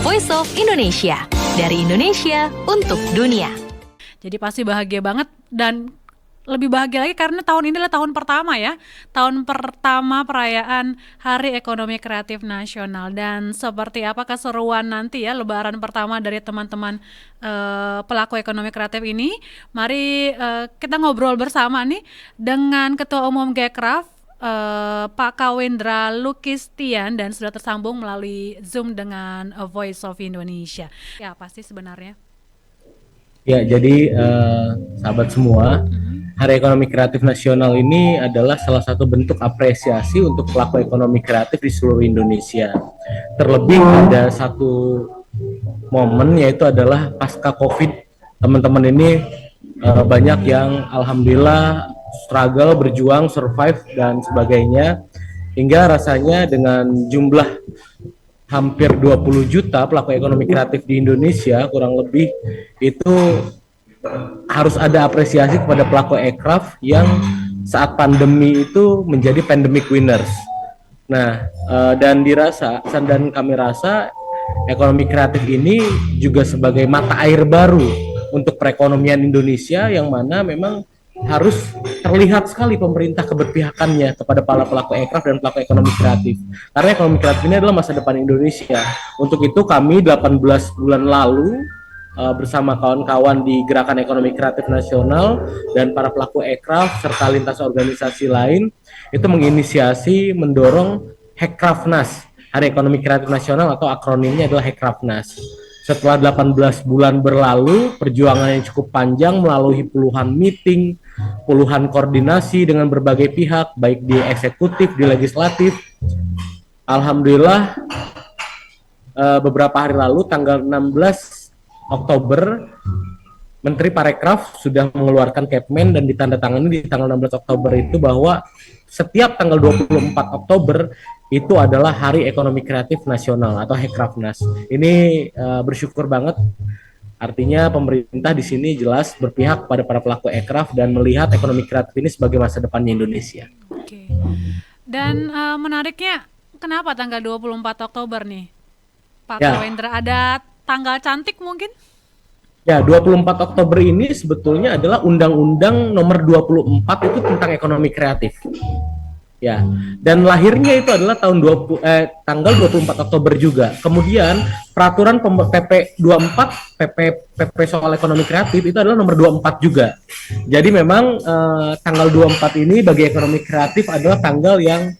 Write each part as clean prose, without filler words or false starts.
Voice of Indonesia. Dari Indonesia untuk dunia. Jadi pasti bahagia banget dan lebih bahagia lagi karena tahun ini adalah tahun pertama ya. Tahun pertama perayaan Hari Ekonomi Kreatif Nasional. Dan seperti apa keseruan nanti ya lebaran pertama dari teman-teman pelaku ekonomi kreatif ini. Mari kita ngobrol bersama nih dengan Ketua Umum Gcraft Pak Kawendra Lukistian, dan sudah tersambung melalui Zoom dengan Voice of Indonesia. Ya pasti sebenarnya. Ya, jadi sahabat semua, Hari Ekonomi Kreatif Nasional ini adalah salah satu bentuk apresiasi untuk pelaku ekonomi kreatif di seluruh Indonesia. Terlebih ada satu momen, yaitu adalah pasca COVID. Teman-teman ini banyak yang alhamdulillah struggle, berjuang, survive, dan sebagainya. Hingga rasanya dengan jumlah hampir 20 juta pelaku ekonomi kreatif di Indonesia, kurang lebih itu harus ada apresiasi kepada pelaku ekraf yang saat pandemi itu menjadi pandemic winners. Nah, dan kami rasa ekonomi kreatif ini juga sebagai mata air baru untuk perekonomian Indonesia, yang mana memang harus terlihat sekali pemerintah keberpihakannya kepada para pelaku ekraf dan pelaku ekonomi kreatif. Karena ekonomi kreatif ini adalah masa depan Indonesia. Untuk itu kami 18 bulan lalu bersama kawan-kawan di Gerakan Ekonomi Kreatif Nasional dan para pelaku ekraf serta lintas organisasi lain itu menginisiasi mendorong Hekkrafnas, Hari Ekonomi Kreatif Nasional, atau akronimnya adalah Hekkrafnas. Setelah 18 bulan berlalu, perjuangan yang cukup panjang melalui puluhan meeting, puluhan koordinasi dengan berbagai pihak, baik di eksekutif, di legislatif. Alhamdulillah, beberapa hari lalu, tanggal 16 Oktober, Menteri Parekraf sudah mengeluarkan Kepmen dan ditandatangani di tanggal 16 Oktober itu bahwa setiap tanggal 24 Oktober itu adalah Hari Ekonomi Kreatif Nasional atau Hekkrafnas. Ini bersyukur banget, artinya pemerintah di sini jelas berpihak pada para pelaku ekraf dan melihat ekonomi kreatif ini sebagai masa depannya Indonesia. Oke. Dan menariknya, kenapa tanggal 24 Oktober nih, Pak Kawendra? Ada tanggal cantik mungkin? Ya, 24 Oktober ini sebetulnya adalah Undang-Undang Nomor 24 itu tentang ekonomi kreatif. Ya, dan lahirnya itu adalah tanggal 24 Oktober juga. Kemudian peraturan PP 24, PP soal ekonomi kreatif itu adalah nomor 24 juga. Jadi memang tanggal 24 ini bagi ekonomi kreatif adalah tanggal yang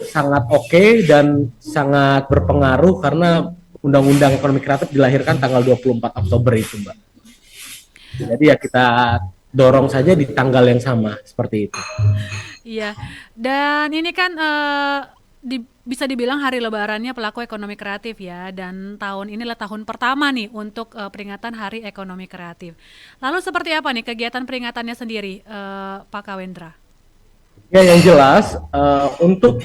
sangat oke dan sangat berpengaruh karena Undang-Undang Ekonomi Kreatif dilahirkan tanggal 24 Oktober itu, Mbak. Jadi ya kita dorong saja di tanggal yang sama, seperti itu. Iya, dan ini kan bisa dibilang hari lebarannya pelaku ekonomi kreatif ya, dan tahun inilah tahun pertama nih untuk peringatan Hari Ekonomi Kreatif. Lalu seperti apa nih kegiatan peringatannya sendiri, Pak Kawendra? Ya, yang jelas untuk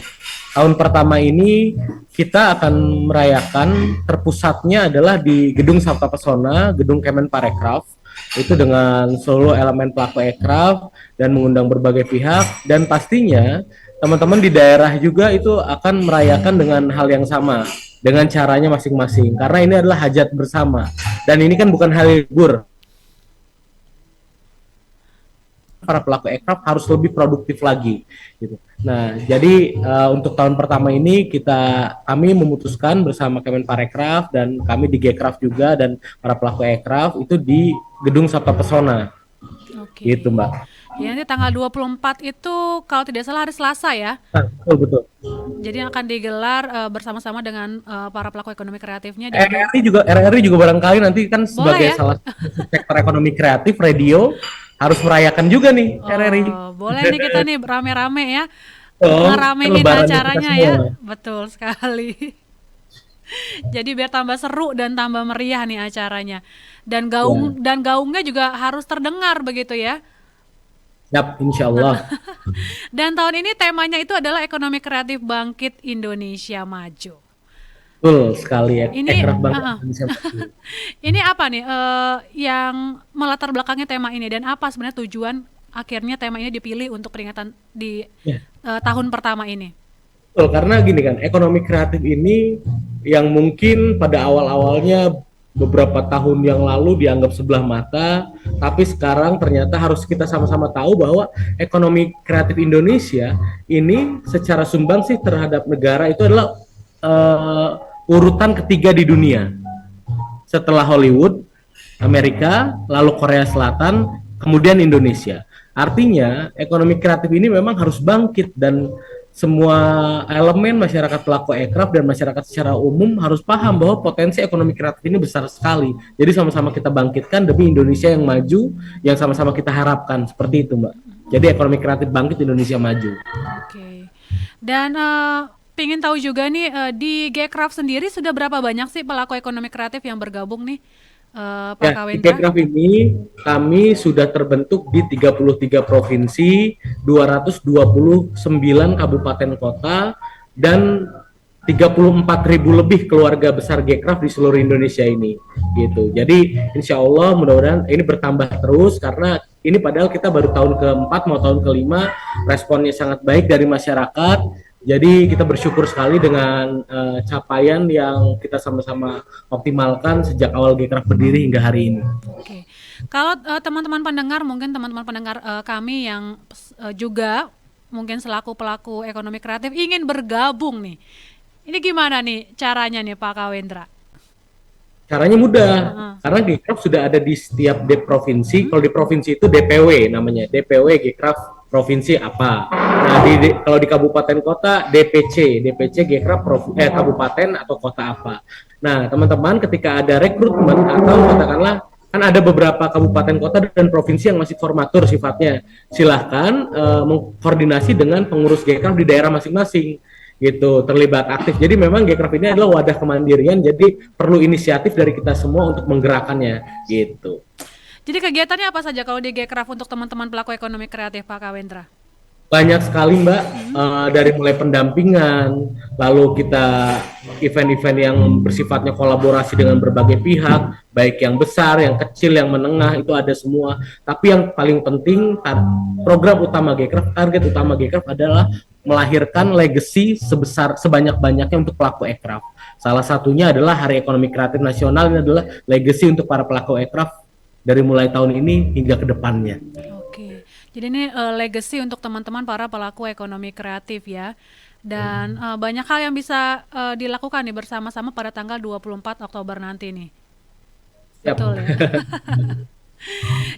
tahun pertama ini kita akan merayakan, terpusatnya adalah di Gedung Sabta Pesona, Gedung Kemenparekraf, itu dengan seluruh elemen pelaku ekraf dan mengundang berbagai pihak, dan pastinya teman-teman di daerah juga itu akan merayakan dengan hal yang sama, dengan caranya masing-masing, karena ini adalah hajat bersama, dan ini kan bukan hari libur. Para pelaku ekraf harus lebih produktif lagi gitu. Nah, jadi untuk tahun pertama ini kami memutuskan bersama Kemenparekraf dan kami di Gcraft juga dan para pelaku ekraf itu di Gedung Sabta Pesona. Oke. Gitu, Mbak. Ya, nanti tanggal 24 itu kalau tidak salah hari Selasa ya. Betul. Jadi akan digelar bersama-sama dengan para pelaku ekonomi kreatifnya. RRI juga barangkali nanti kan sebagai salah satu sektor ekonomi kreatif radio harus merayakan juga nih RRI. Boleh nih kita nih rame-rame ya, ngeramein acaranya ya. Betul sekali. Jadi biar tambah seru dan tambah meriah nih acaranya. Dan gaungnya juga harus terdengar begitu ya. Yap, insya Allah. Dan tahun ini temanya itu adalah Ekonomi Kreatif Bangkit Indonesia Maju. Betul sekali ya. Ini apa nih yang melatar belakangnya tema ini, dan apa sebenarnya tujuan akhirnya tema ini dipilih untuk peringatan di tahun pertama ini? Betul, karena gini kan, ekonomi kreatif ini yang mungkin pada awal-awalnya beberapa tahun yang lalu dianggap sebelah mata, tapi sekarang ternyata harus kita sama-sama tahu bahwa ekonomi kreatif Indonesia ini secara sumbangsih terhadap negara itu adalah urutan ketiga di dunia. Setelah Hollywood, Amerika, lalu Korea Selatan, kemudian Indonesia. Artinya, ekonomi kreatif ini memang harus bangkit dan semua elemen masyarakat pelaku ekraf dan masyarakat secara umum harus paham bahwa potensi ekonomi kreatif ini besar sekali. Jadi sama-sama kita bangkitkan demi Indonesia yang maju, yang sama-sama kita harapkan. Seperti itu, Mbak. Jadi ekonomi kreatif bangkit, Indonesia maju. Oke. Dan pengen tahu juga nih, di Gcraft sendiri sudah berapa banyak sih pelaku ekonomi kreatif yang bergabung nih, Pak Ya, di Kawendra? Gcraft ini kami sudah terbentuk di 33 provinsi, 229 kabupaten kota, dan 34.000 lebih keluarga besar Gcraft di seluruh Indonesia ini. Gitu. Jadi insya Allah mudah-mudahan ini bertambah terus karena ini padahal kita baru tahun keempat mau tahun kelima, responnya sangat baik dari masyarakat. Jadi kita bersyukur sekali dengan capaian yang kita sama-sama optimalkan sejak awal Gcraft berdiri hingga hari ini. Oke. Kalau teman-teman pendengar, mungkin teman-teman pendengar kami yang juga mungkin selaku pelaku ekonomi kreatif ingin bergabung nih. Ini gimana nih caranya nih Pak Kawendra? Caranya mudah, karena Gcraft sudah ada di setiap provinsi. Kalau di provinsi itu DPW namanya, DPW Gcraft provinsi apa. Nah, kalau di kabupaten kota DPC Gcraft kabupaten atau kota apa. Nah, teman-teman ketika ada rekrutmen atau katakanlah kan ada beberapa kabupaten kota dan provinsi yang masih formatur sifatnya. Silahkan mengkoordinasi dengan pengurus Gcraft di daerah masing-masing. Gitu, terlibat aktif. Jadi memang Gcraft ini adalah wadah kemandirian, jadi perlu inisiatif dari kita semua untuk menggerakkannya gitu. Jadi kegiatannya apa saja kalau di Gcraft untuk teman-teman pelaku ekonomi kreatif Pak Kawendra? Banyak sekali Mbak, dari mulai pendampingan, lalu kita event-event yang bersifatnya kolaborasi dengan berbagai pihak, baik yang besar, yang kecil, yang menengah, itu ada semua. Tapi yang paling penting, program utama Gcraft, target utama Gcraft adalah melahirkan legacy sebanyak-banyaknya untuk pelaku ekraf. Salah satunya adalah Hari Ekonomi Kreatif Nasional, ini adalah legacy untuk para pelaku ekraf dari mulai tahun ini hingga ke depannya. Oke, jadi ini legacy untuk teman-teman para pelaku ekonomi kreatif ya. Dan banyak hal yang bisa dilakukan nih bersama-sama pada tanggal 24 Oktober nanti nih. Siap. Betul ya.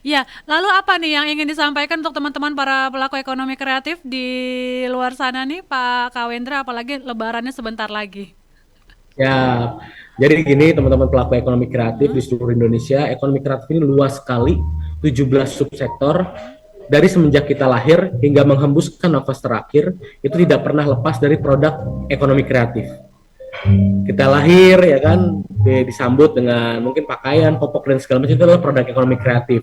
Ya, lalu apa nih yang ingin disampaikan untuk teman-teman para pelaku ekonomi kreatif di luar sana nih Pak Kawendra, apalagi lebarannya sebentar lagi. Ya, jadi gini teman-teman pelaku ekonomi kreatif di seluruh Indonesia, ekonomi kreatif ini luas sekali, 17 subsektor. Dari semenjak kita lahir hingga menghembuskan nafas terakhir, itu tidak pernah lepas dari produk ekonomi kreatif. Kita lahir ya kan disambut dengan mungkin pakaian, popok dan segala macam, itu adalah produk ekonomi kreatif.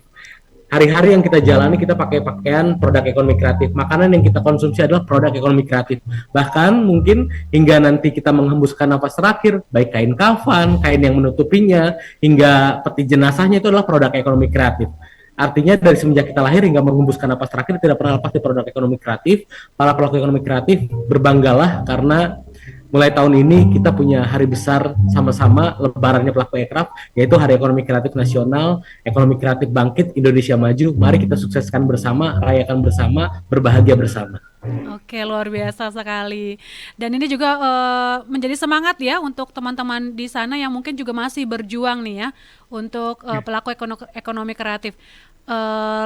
Hari-hari yang kita jalani kita pakai pakaian produk ekonomi kreatif, makanan yang kita konsumsi adalah produk ekonomi kreatif. Bahkan mungkin hingga nanti kita menghembuskan nafas terakhir, baik kain kafan, kain yang menutupinya, hingga peti jenazahnya itu adalah produk ekonomi kreatif. Artinya dari semenjak kita lahir hingga menghembuskan nafas terakhir tidak pernah lepas dari produk ekonomi kreatif. Para pelaku ekonomi kreatif berbanggalah karena mulai tahun ini kita punya hari besar sama-sama lebarannya pelaku ekraf, yaitu Hari Ekonomi Kreatif Nasional. Ekonomi kreatif bangkit, Indonesia maju. Mari kita sukseskan bersama, rayakan bersama, berbahagia bersama. Oke, luar biasa sekali. Dan ini juga menjadi semangat ya untuk teman-teman di sana yang mungkin juga masih berjuang nih ya untuk pelaku ekonomi kreatif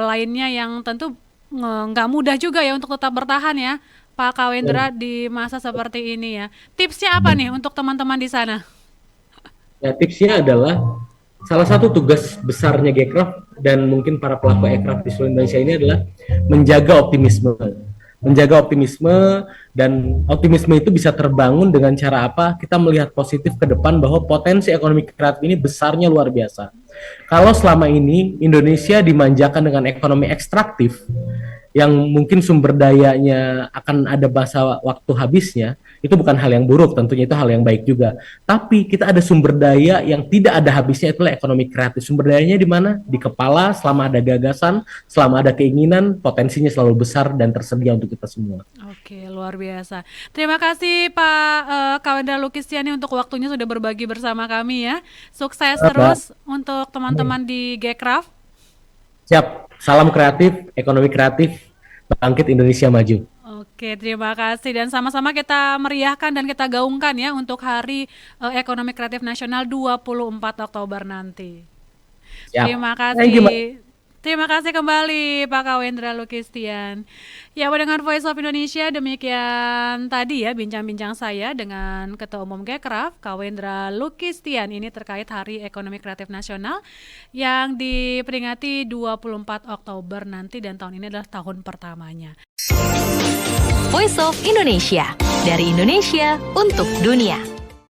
lainnya yang tentu nggak mudah juga ya untuk tetap bertahan ya Pak Kawendra di masa seperti ini ya. Tipsnya apa nih untuk teman-teman di sana? Ya, tipsnya adalah salah satu tugas besarnya Gcraft dan mungkin para pelaku ekraf di seluruh Indonesia ini adalah menjaga optimisme. Menjaga optimisme, dan optimisme itu bisa terbangun dengan cara apa? Kita melihat positif ke depan bahwa potensi ekonomi kreatif ini besarnya luar biasa. Kalau selama ini Indonesia dimanjakan dengan ekonomi ekstraktif, yang mungkin sumber dayanya akan ada masa waktu habisnya, itu bukan hal yang buruk, tentunya itu hal yang baik juga. Tapi kita ada sumber daya yang tidak ada habisnya, itulah ekonomi kreatif. Sumber dayanya di mana? Di kepala, selama ada gagasan, selama ada keinginan, potensinya selalu besar dan tersedia untuk kita semua. Oke, luar biasa. Terima kasih Pak Kawendra Lukistiani untuk waktunya sudah berbagi bersama kami ya. Sukses terus untuk teman-teman di Gcraft. Siap, salam kreatif, ekonomi kreatif, bangkit Indonesia maju. Oke, terima kasih dan sama-sama kita meriahkan dan kita gaungkan ya untuk Hari Ekonomi Kreatif Nasional 24 Oktober nanti. Siap. Terima Thank you, Mbak. kasih. Terima kasih kembali Pak Kawendra Lukistian. Ya, dengan Voice of Indonesia demikian tadi ya bincang-bincang saya dengan Ketua Umum Gcraft Kawendra Lukistian ini terkait Hari Ekonomi Kreatif Nasional yang diperingati 24 Oktober nanti dan tahun ini adalah tahun pertamanya. Voice of Indonesia, dari Indonesia untuk dunia.